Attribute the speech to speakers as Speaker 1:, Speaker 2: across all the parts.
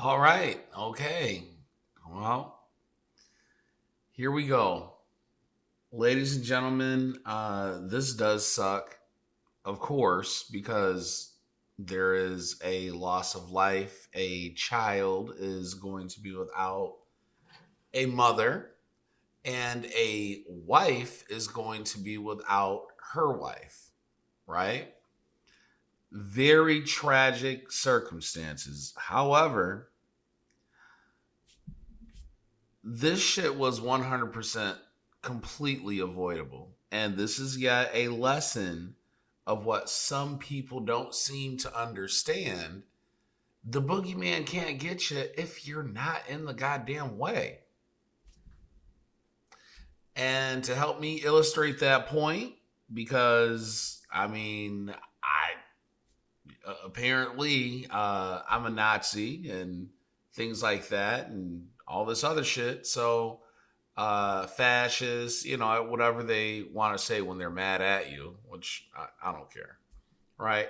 Speaker 1: All right. Okay. Well, here we go. Ladies and gentlemen, this does suck, of course, because there is a loss of life. A child is going to be without a mother, and a wife is going to be without her wife, right? Very tragic circumstances. However, this shit was 100% completely avoidable. And this is yet a lesson of what some people don't seem to understand. The boogeyman can't get you if you're not in the goddamn way. And to help me illustrate that point, because apparently I'm a Nazi and things like that and all this other shit. So fascists, whatever they want to say when they're mad at you, which I don't care, right?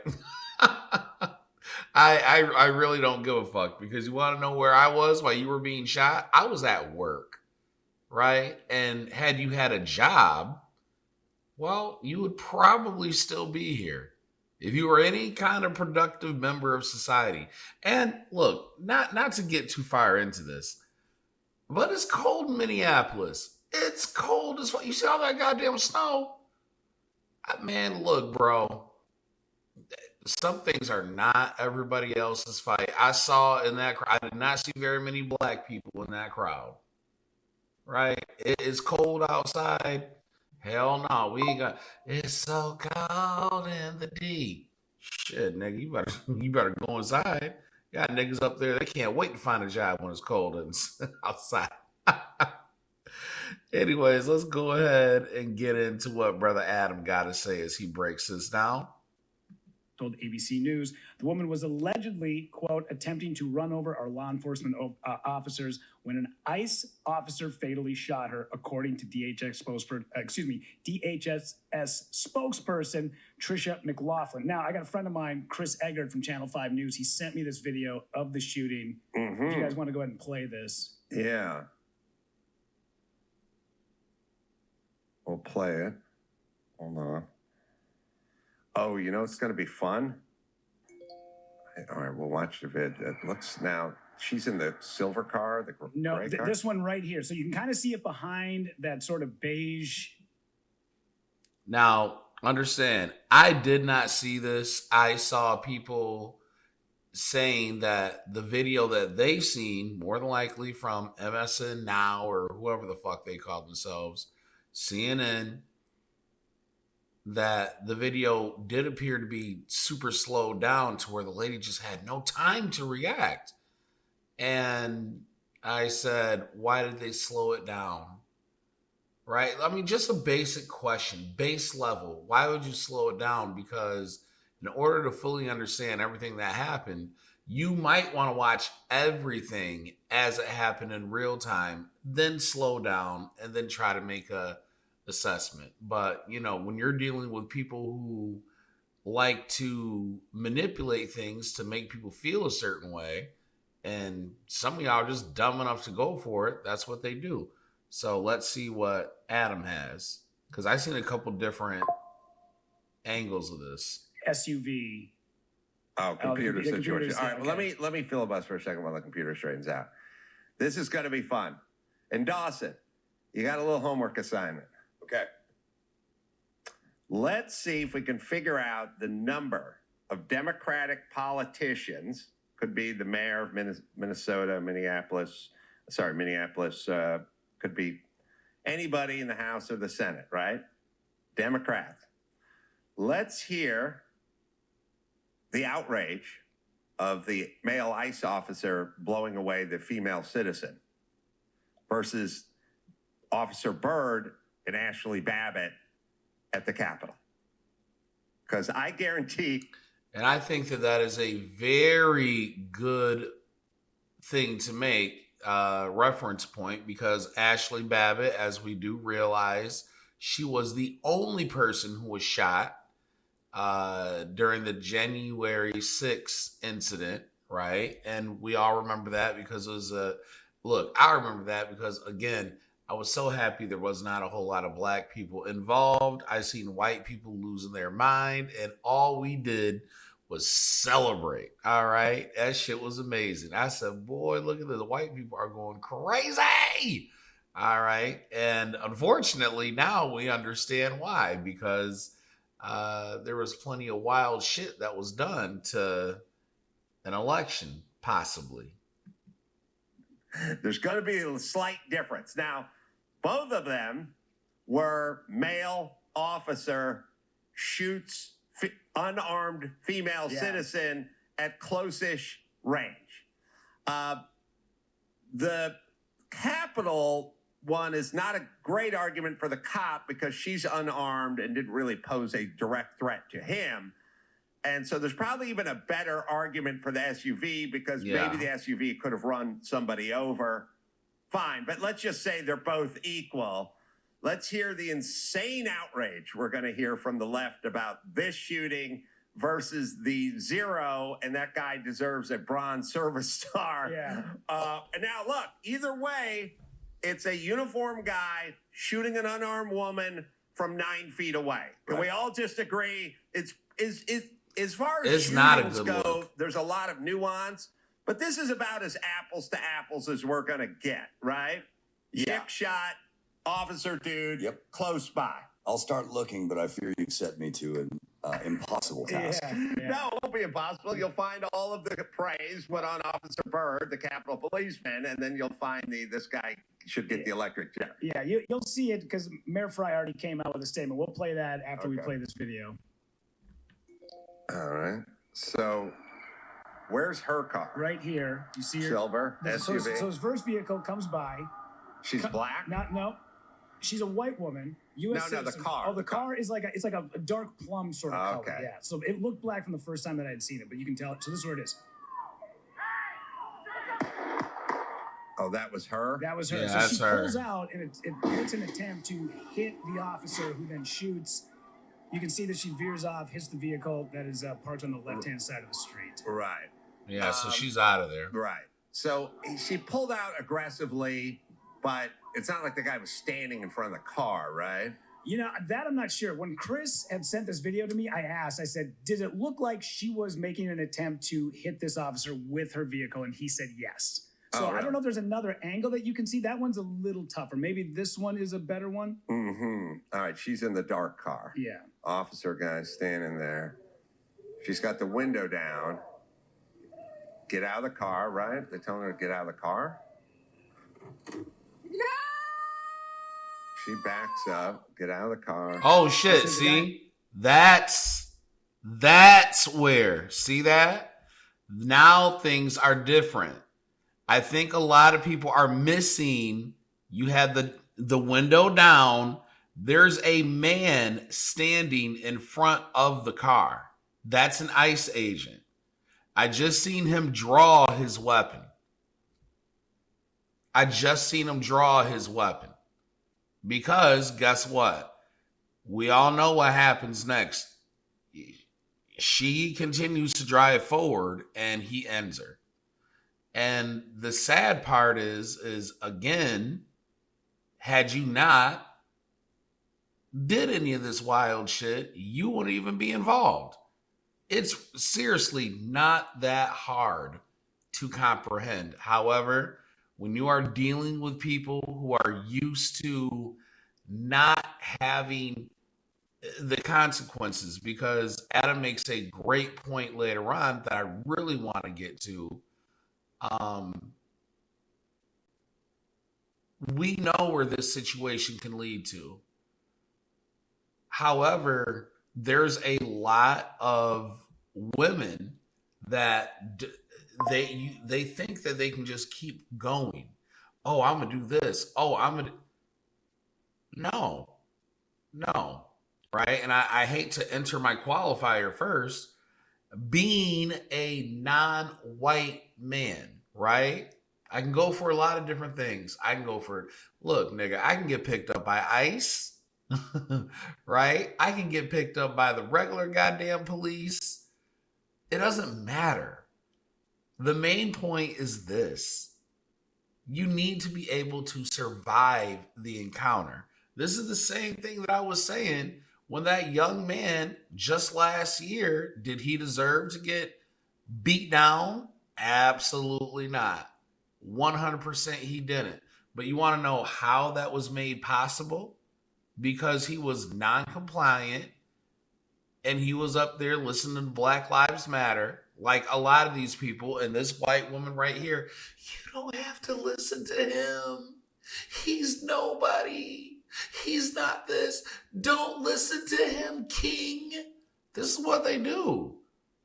Speaker 1: I really don't give a fuck, because you want to know where I was while you were being shot? I was at work, right? And had you had a job, well, you would probably still be here if you were any kind of productive member of society. And look, not to get too far into this, but it's cold in Minneapolis. It's cold as fuck. You see all that goddamn snow? Man, look, bro. Some things are not everybody else's fight. I saw in that crowd, I did not see very many black people in that crowd. Right? It is cold outside. Hell no, we ain't got. It's so cold in the D. Shit, nigga, you better go inside. Got niggas up there, they can't wait to find a job when it's cold and outside. Anyways, let's go ahead and get into what Brother Adam got to say as he breaks this down.
Speaker 2: Told ABC News the woman was allegedly, quote, attempting to run over our law enforcement officers when an ICE officer fatally shot her, according to DHS spokesperson Tricia McLaughlin. Now, I got a friend of mine, Chris Eggert from Channel 5 News. He sent me this video of the shooting. If you guys want to go ahead and play this.
Speaker 3: Yeah. We'll play it. Hold on. Oh, it's going to be fun. All right, we'll watch the vid. It looks now, she's in the silver car, the gray car.
Speaker 2: This one right here. So you can kind of see it behind that sort of beige.
Speaker 1: Now, understand, I did not see this. I saw people saying that the video that they've seen, more than likely from MSN Now or whoever the fuck they call themselves, CNN, that the video did appear to be super slowed down to where the lady just had no time to react. And I said, why did they slow it down? Right? I mean, just a basic question, base level. Why would you slow it down? Because in order to fully understand everything that happened, you might want to watch everything as it happened in real time, then slow down and then try to make a assessment. But when you're dealing with people who like to manipulate things to make people feel a certain way, and some of y'all are just dumb enough to go for it, that's what they do. So let's see what Adam has, because I've seen a couple different angles of this.
Speaker 2: SUV.
Speaker 3: Oh, computer situation. All right, well, let me filibuster for a second while the computer straightens out. This is going to be fun. And Dawson, you got a little homework assignment. Okay. Let's see if we can figure out the number of Democratic politicians, could be the mayor of Minnesota, Minneapolis, could be anybody in the House or the Senate, right? Democrats. Let's hear the outrage of the male ICE officer blowing away the female citizen versus Officer Byrd and Ashley Babbitt at the Capitol. Because I guarantee...
Speaker 1: And I think that is a very good thing to make reference point, because Ashley Babbitt, as we do realize, she was the only person who was shot during the January 6th incident, right? And we all remember that because it was a look. I remember that because again, I was so happy there was not a whole lot of black people involved. I seen white people losing their mind, and all we did was celebrate. All right, that shit was amazing. I said, "Boy, look at this! The white people are going crazy." All right, and unfortunately, now we understand why because there was plenty of wild shit that was done to an election, possibly.
Speaker 3: There's going to be a slight difference. Now, both of them were male officer shoots unarmed female citizen at close-ish range. The Capitol one is not a great argument for the cop because she's unarmed and didn't really pose a direct threat to him. And so there's probably even a better argument for the SUV because maybe the SUV could have run somebody over. Fine, but let's just say they're both equal. Let's hear the insane outrage we're going to hear from the left about this shooting versus the zero, and that guy deserves a Bronze Service Star.
Speaker 2: Yeah.
Speaker 3: And now, look, either way, it's a uniformed guy shooting an unarmed woman from 9 feet away. Can we all just agree it's as far as
Speaker 1: it's not a good
Speaker 3: go,
Speaker 1: look.
Speaker 3: There's a lot of nuance, but this is about as apples to apples as we're going to get, right?
Speaker 4: Yeah.
Speaker 3: Chick shot, officer dude,
Speaker 4: Yep.
Speaker 3: close by.
Speaker 4: I'll start looking, but I fear you've set me to an impossible task.
Speaker 3: No, it won't be impossible. You'll find all of the praise went on Officer Byrd, the Capitol policeman, and then you'll find this guy should get the electric chair.
Speaker 2: Yeah, you'll see it because Mayor Fry already came out with a statement. We'll play that after we play this video.
Speaker 3: All right. So, where's her car?
Speaker 2: Right here, you see her
Speaker 3: Silver SUV.
Speaker 2: So his first vehicle comes by.
Speaker 3: She's black.
Speaker 2: No, she's a white woman. U.S.
Speaker 3: No, the
Speaker 2: citizen.
Speaker 3: car.
Speaker 2: Oh, the car is like a dark plum sort of color.
Speaker 3: Okay.
Speaker 2: Yeah. So it looked black from the first time that I had seen it, but you can tell. So this is where it is.
Speaker 3: Oh, that was her.
Speaker 2: That was her.
Speaker 1: Yeah,
Speaker 2: so
Speaker 1: that's
Speaker 2: she
Speaker 1: her.
Speaker 2: pulls out, and it makes an attempt to hit the officer, who then shoots. You can see that she veers off, hits the vehicle that is parked on the left-hand side of the street.
Speaker 3: Right.
Speaker 1: Yeah, so she's out of there.
Speaker 3: Right. So she pulled out aggressively, but it's not like the guy was standing in front of the car, right?
Speaker 2: You know, that I'm not sure. When Chris had sent this video to me, I asked, I said, did it look like she was making an attempt to hit this officer with her vehicle? And he said yes. So I don't know if there's another angle that you can see. That one's a little tougher. Maybe this one is a better one.
Speaker 3: Mm-hmm. All right, she's in the dark car.
Speaker 2: Yeah.
Speaker 3: Officer guy standing there. She's got the window down. Get out of the car, right? They're telling her to get out of the car. She backs up. Get out of the car.
Speaker 1: Oh shit! See, that's where. See that? Now things are different. I think a lot of people are missing. You had the window down. There's a man standing in front of the car. That's an ICE agent. I just seen him draw his weapon. Because guess what? We all know what happens next. She continues to drive forward and he ends her. And the sad part is again, had you not did any of this wild shit, you wouldn't even be involved. It's seriously not that hard to comprehend. However, when you are dealing with people who are used to not having the consequences, because Adam makes a great point later on that I really want to get to. We know where this situation can lead to. However, there's a lot of women that they think that they can just keep going. Oh, I'm gonna do this. Oh, I'm gonna. No, right? And I hate to enter my qualifier first. Being a non-white man, right? I can go for a lot of different things. I can go for, look, nigga, I can get picked up by ICE, right? I can get picked up by the regular goddamn police. It doesn't matter. The main point is this: you need to be able to survive the encounter. This is the same thing that I was saying when that young man just last year, did he deserve to get beat down? Absolutely not. 100% he didn't. But you want to know how that was made possible? Because he was non compliant and he was up there listening to Black Lives Matter, like a lot of these people, and this white woman right here. You don't have to listen to him. He's nobody. He's not this. Don't listen to him, King. This is what they do.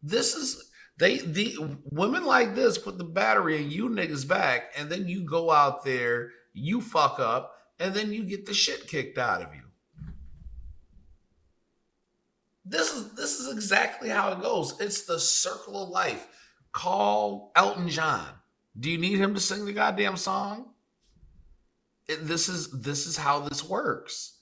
Speaker 1: This is the women like this put the battery in you niggas back, and then you go out there, you fuck up, and then you get the shit kicked out of you. This is exactly how it goes. It's the circle of life. Call Elton John. Do you need him to sing the goddamn song? This is how this works.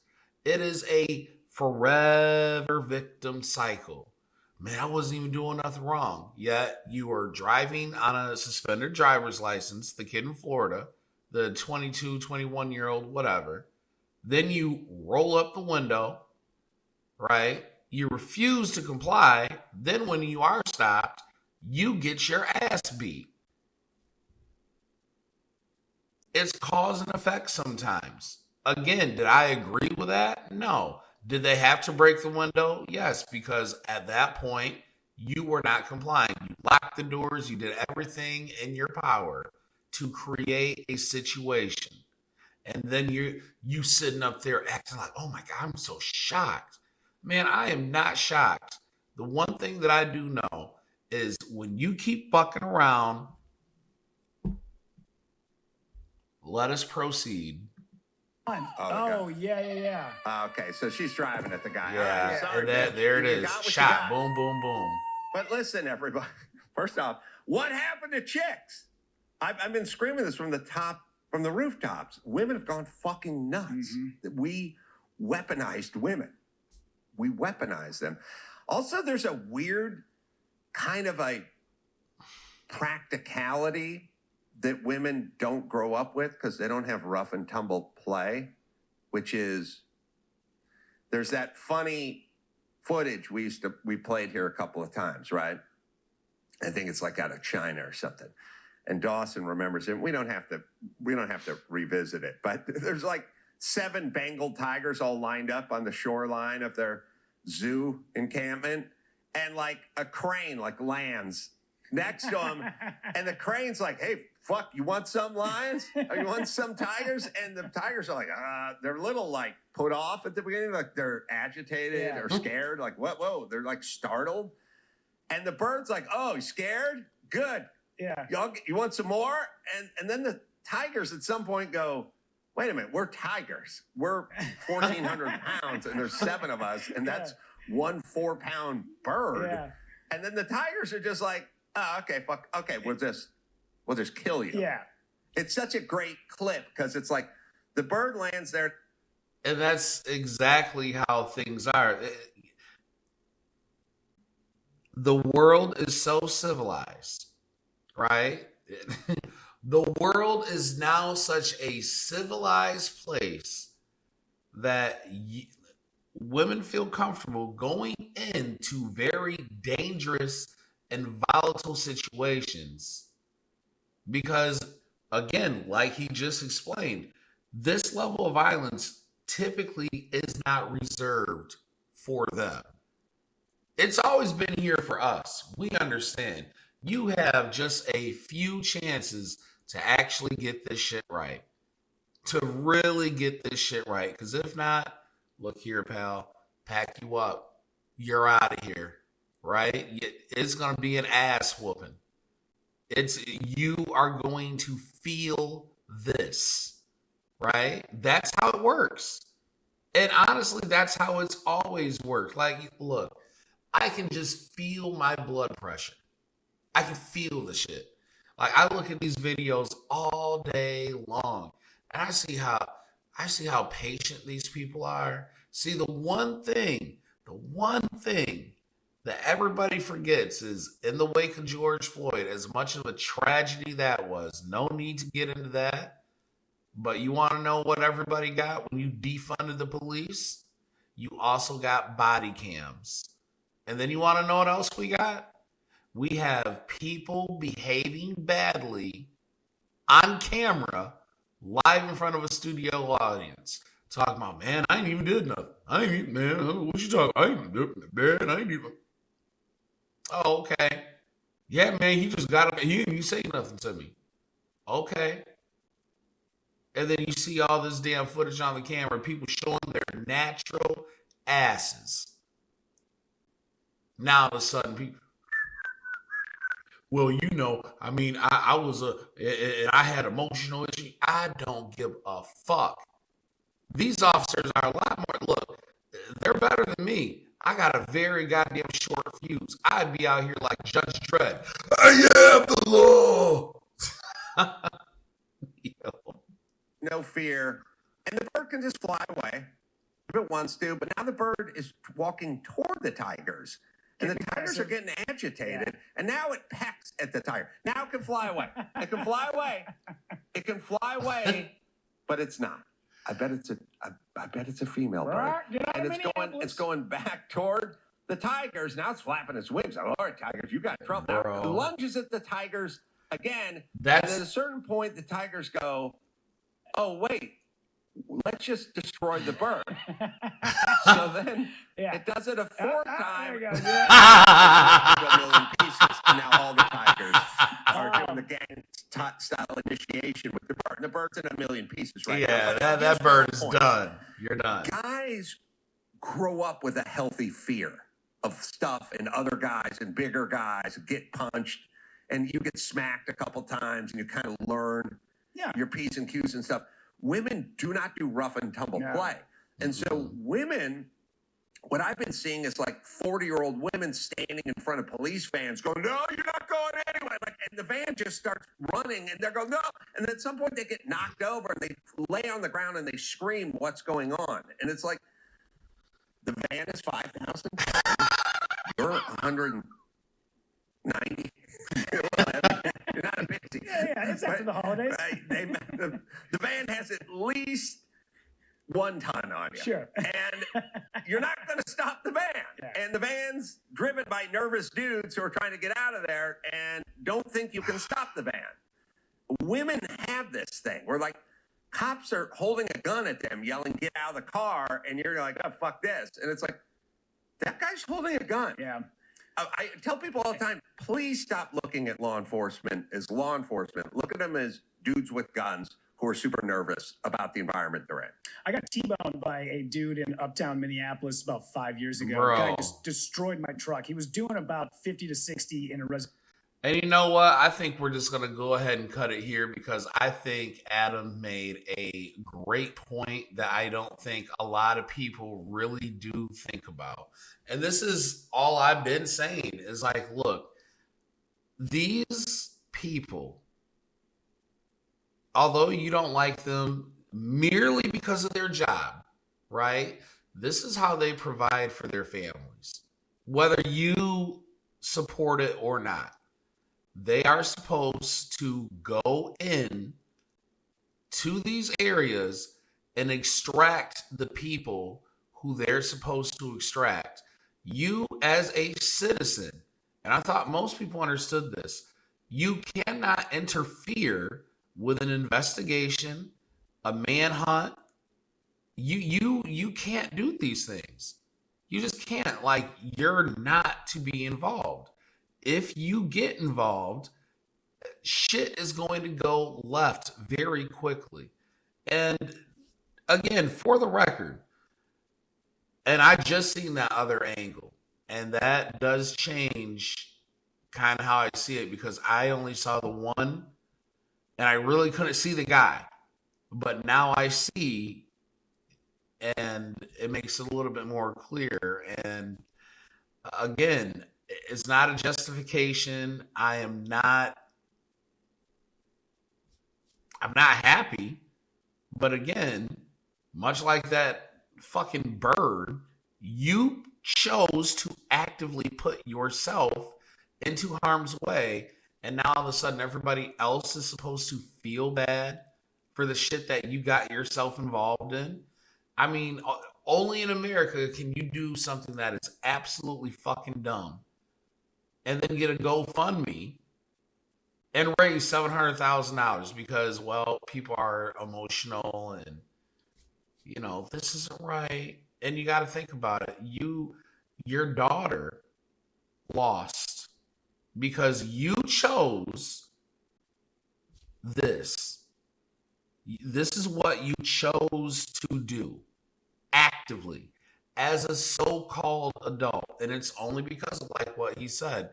Speaker 1: It is a forever victim cycle. Man, I wasn't even doing nothing wrong. Yet you are driving on a suspended driver's license, the kid in Florida, the 22, 21-year-old, whatever. Then you roll up the window, right? You refuse to comply. Then when you are stopped, you get your ass beat. It's cause and effect sometimes. Again, did I agree with that? No. Did they have to break the window? Yes, because at that point, you were not complying. You locked the doors. You did everything in your power to create a situation. And then you sitting up there acting like, oh my God, I'm so shocked. Man, I am not shocked. The one thing that I do know is when you keep fucking around, let us proceed.
Speaker 2: Oh, yeah.
Speaker 3: Okay, so she's driving at the guy.
Speaker 1: Yeah,
Speaker 3: All right, sorry,
Speaker 1: and
Speaker 3: bitch.
Speaker 1: there it
Speaker 3: You
Speaker 1: is.
Speaker 3: got what you
Speaker 1: Shot.
Speaker 3: got.
Speaker 1: Boom, boom, boom.
Speaker 3: But listen, everybody. First off, what happened to chicks? I've been screaming this from the rooftops. Women have gone fucking nuts. That we weaponized women. We weaponize them. Also, there's a weird kind of a practicality that women don't grow up with because they don't have rough and tumble play, which is there's that funny footage we played here a couple of times, right? I think it's like out of China or something. And Dawson remembers it. We don't have to revisit it, but there's like 7 Bengal tigers all lined up on the shoreline of their zoo encampment, and like a crane lands next to them, and the crane's like, "Hey, fuck, you want some lions? Or you want some tigers?" And the tigers are like, they're a little like put off at the beginning, like they're agitated or scared, like what? Whoa, they're like startled. And the bird's like, "Oh, you scared? Good.
Speaker 2: Yeah.
Speaker 3: You want some more?" And then the tigers at some point go, "Wait a minute, we're tigers. We're 1,400 pounds, and there's 7 of us, and that's 1 4-pound bird."
Speaker 2: Yeah.
Speaker 3: And then the tigers are just like, "Oh, okay, fuck, okay, we'll just kill you."
Speaker 2: Yeah.
Speaker 3: It's such a great clip because it's like the bird lands there.
Speaker 1: And that's exactly how things are. The world is so civilized, right? The world is now such a civilized place that women feel comfortable going into very dangerous and volatile situations because, again, like he just explained, this level of violence typically is not reserved for them. It's always been here for us. We understand. You have just a few chances to actually get this shit right. To really get this shit right. Because if not, look here, pal, pack you up. You're out of here. Right? It's going to be an ass whooping. You are going to feel this. Right? That's how it works. And honestly, that's how it's always worked. Like, look, I can just feel my blood pressure. I can feel the shit. Like I look at these videos all day long, and I see how patient these people are. See, the one thing that everybody forgets is in the wake of George Floyd, as much of a tragedy that was, no need to get into that. But you want to know what everybody got when you defunded the police? You also got body cams. And then you want to know what else we got? We have people behaving badly on camera, live in front of a studio audience. Talking about, man, I ain't even did nothing. I ain't even, man, what you talking? I ain't even did nothing, man. I ain't even. Oh, okay. Yeah, man, he just got up. He didn't even say nothing to me. Okay. And then you see all this damn footage on the camera, people showing their natural asses. Now all of a sudden, people, well, you know, I mean, I was I had emotional issues. I don't give a fuck. These officers are a lot more, look, they're better than me. I got a very goddamn short fuse. I'd be out here like Judge Dredd. I am the law.
Speaker 3: No fear. And the bird can just fly away if it wants to. But now the bird is walking toward the tigers. And the tigers are getting agitated. Yeah. And now it pecks at the tiger. Now it can fly away. It can fly away. It can fly away, but it's not. I bet it's a female bird. And it's going back toward the tigers. Now it's flapping its wings. All right, tigers, you got trouble. Now it lunges at the tigers again. And at a certain point, the tigers go, oh, wait, let's just destroy the bird. So then it does it a fourth time. There you go. A million pieces. And now all the tigers are doing the gang style initiation with the bird. And the bird's in a million pieces right now.
Speaker 1: Yeah, that bird is done. You're done.
Speaker 3: Guys grow up with a healthy fear of stuff and other guys and bigger guys get punched. And you get smacked a couple times and you kind of learn your P's and Q's and stuff. Women do not do rough and tumble play. And so women, what I've been seeing is like 40-year-old women standing in front of police vans going, no, you're not going anyway. And the van just starts running and they're going, no. And then at some point they get knocked over and they lay on the ground and they scream, what's going on? And it's like, the van is 5,000. You're 190. You're not a busy.
Speaker 2: Yeah, it's after the holidays.
Speaker 3: Right? The van has at least 1 ton on you.
Speaker 2: Sure.
Speaker 3: And you're not going to stop the van. Yeah. And the van's driven by nervous dudes who are trying to get out of there and don't think you can stop the van. Women have this thing where, like, cops are holding a gun at them, yelling, get out of the car, and you're like, oh, fuck this. And it's like, that guy's holding a gun.
Speaker 2: Yeah.
Speaker 3: I tell people all the time, please stop looking at law enforcement as law enforcement. Look at them as dudes with guns who are super nervous about the environment they're in.
Speaker 2: I got T-boned by a dude in uptown Minneapolis about 5 years ago.
Speaker 1: Bro.
Speaker 2: The guy just destroyed my truck. He was doing about 50 to 60 in a
Speaker 1: And you know what? I think we're just going to go ahead and cut it here because I think Adam made a great point that I don't think a lot of people really do think about. And this is all I've been saying is like, look, these people, although you don't like them merely because of their job, right? This is how they provide for their families, whether you support it or not. They are supposed to go in to these areas and extract the people who they're supposed to extract. You as a citizen, and I thought most people understood this, you cannot interfere with an investigation, a manhunt. You can't do these things. You just can't. Like, you're not to be involved. If you get involved, shit is going to go left very quickly. And again, for the record, and I just seen that other angle, and that does change kind of how I see it because I only saw the one and I really couldn't see the guy. But now I see, and it makes it a little bit more clear. And again, it's not a justification. I'm not happy. But again, much like that fucking bird, you chose to actively put yourself into harm's way, and now all of a sudden everybody else is supposed to feel bad for the shit that you got yourself involved in. I mean, only in America can you do something that is absolutely fucking dumb and then get a GoFundMe and raise $700,000 because, well, people are emotional and, this isn't right. And you got to think about it. Your daughter lost because you chose this. This is what you chose to do actively as a so-called adult. And it's only because of, like what he said,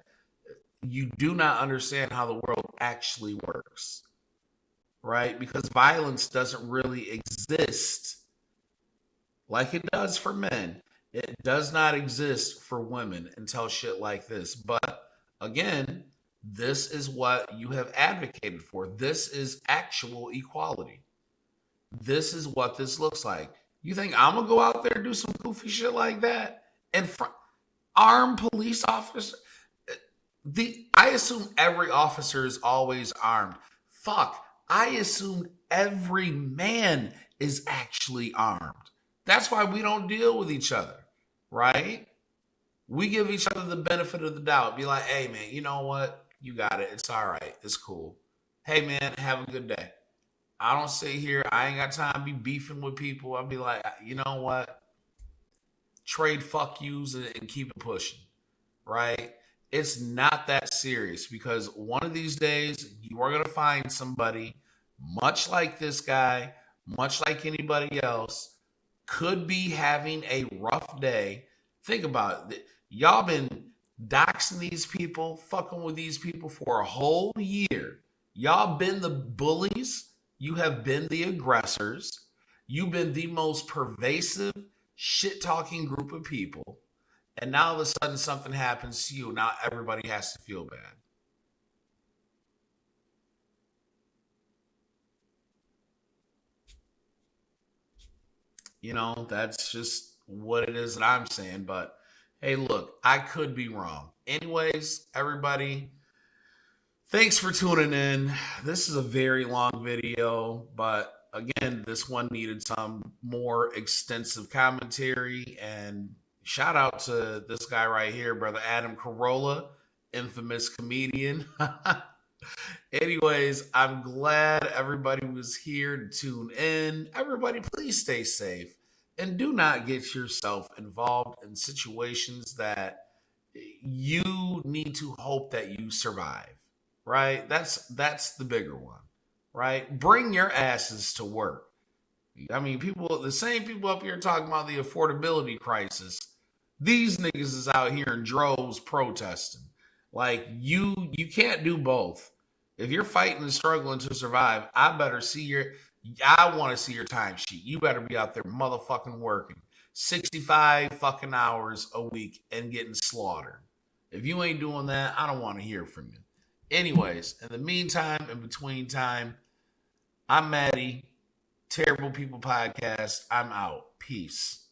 Speaker 1: you do not understand how the world actually works, right? Because violence doesn't really exist like it does for men. It does not exist for women until shit like this. But again, this is what you have advocated for. This is actual equality. This is what this looks like. You think I'm gonna go out there and do some goofy shit like that and arm police officers? I assume every officer is always armed. Fuck, I assumed every man is actually armed. That's why we don't deal with each other, right? We give each other the benefit of the doubt. Be like, hey, man, you know what? You got it. It's all right. It's cool. Hey, man, have a good day. I don't sit here. I ain't got time to be beefing with people. I'll be like, you know what? Trade fuck yous and keep it pushing, right? It's not that serious because one of these days you are going to find somebody much like this guy, much like anybody else, could be having a rough day. Think about it. Y'all been doxing these people, fucking with these people for a whole year. Y'all been the bullies. You have been the aggressors. You've been the most pervasive, shit-talking group of people. And now all of a sudden something happens to you. Now everybody has to feel bad. That's just what it is that I'm saying. But hey, look, I could be wrong. Anyways, everybody, thanks for tuning in. This is a very long video, but again, this one needed some more extensive commentary. And shout out to this guy right here, brother Adam Carolla, infamous comedian. Anyways, I'm glad everybody was here to tune in. Everybody, please stay safe and do not get yourself involved in situations that you need to hope that you survive, right? That's the bigger one, right? Bring your asses to work. I mean, the same people up here talking about the affordability crisis, these niggas is out here in droves protesting. Like you can't do both. If you're fighting and struggling to survive, I want to see your timesheet. You better be out there motherfucking working 65 fucking hours a week and getting slaughtered. If you ain't doing that, I don't want to hear from you. Anyways, in the meantime, in between time, I'm Maddie, Terrible People Podcast. I'm out. Peace.